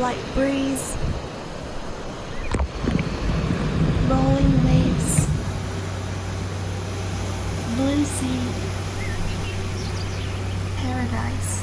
light breeze, rolling waves, blue sea, paradise,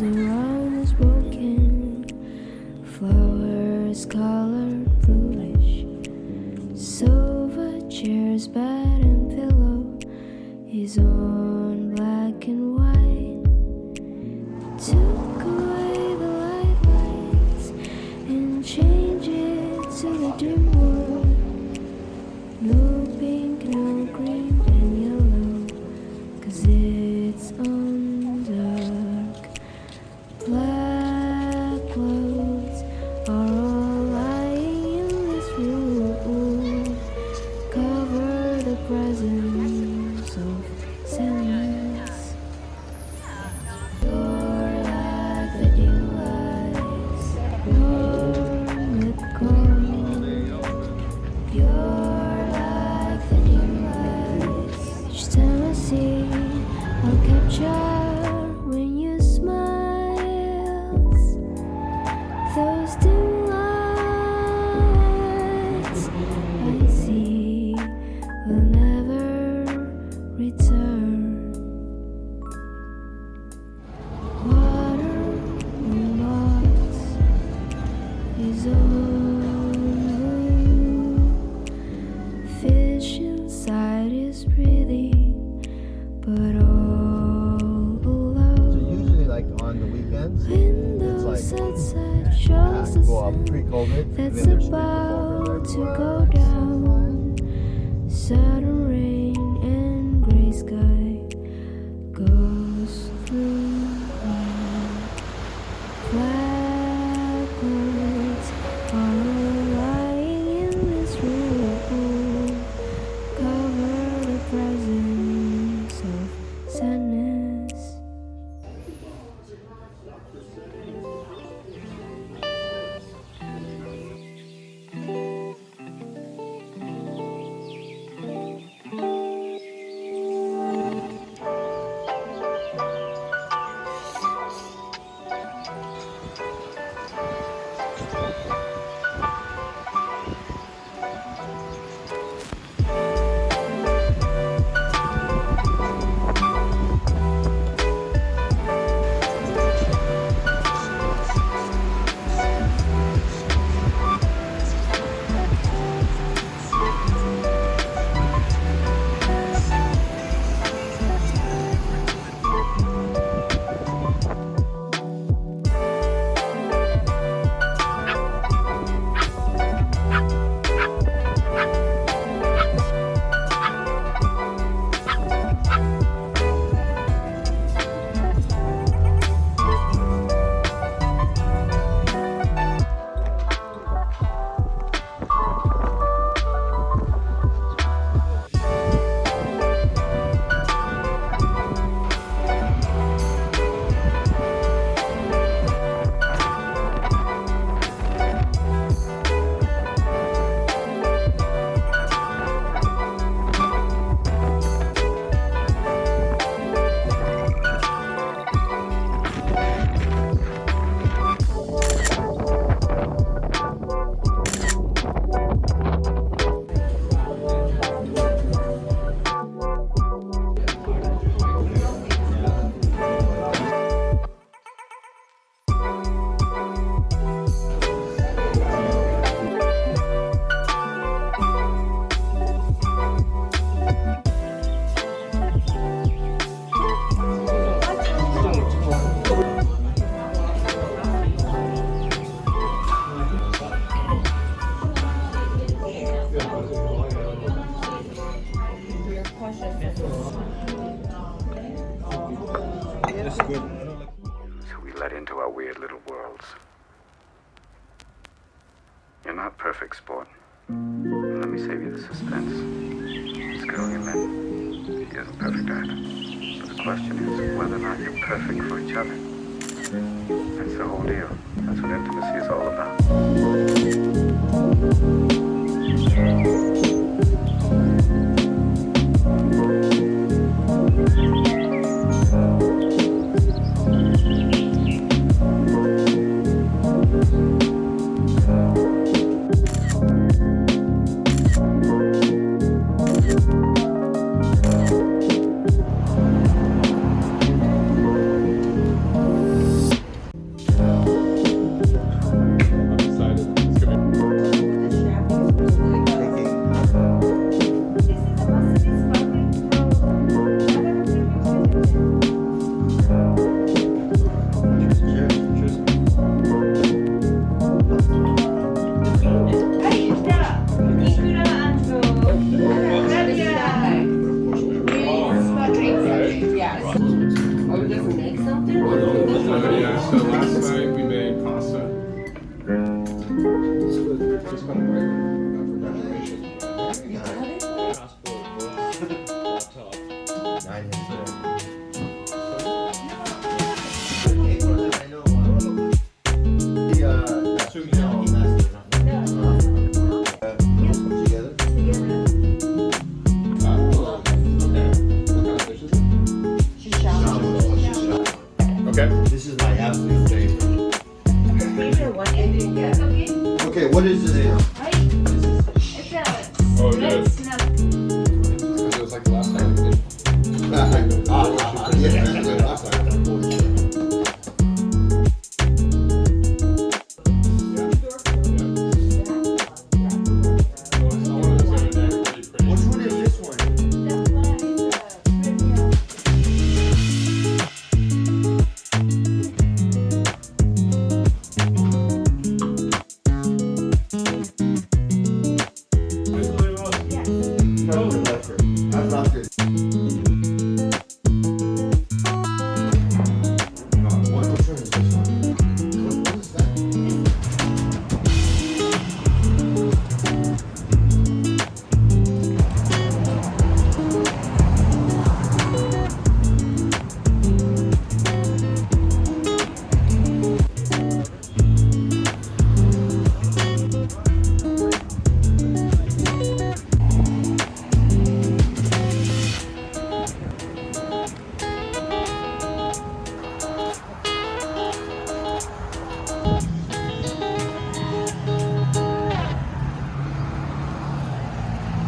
and around is broken, flowers colored bluish, silver chairs, bed and pillow is on black and white. Took away the lights and changed it to the dim world. No pink, no green and yellow, 'cause it's on dark. Black clothes are all lying in this room. Cover the presence of sand. sudden rain and gray sky goes through blackbirds are lying in this room, cover the presence of sadness. So we let into our weird little worlds. You're not perfect, sport. Let me save you the suspense. This girl you met, she isn't perfect either. But the question is whether or not you're perfect for each other. That's the whole deal. That's what intimacy is all about. I'm excited. It's gonna be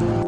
아,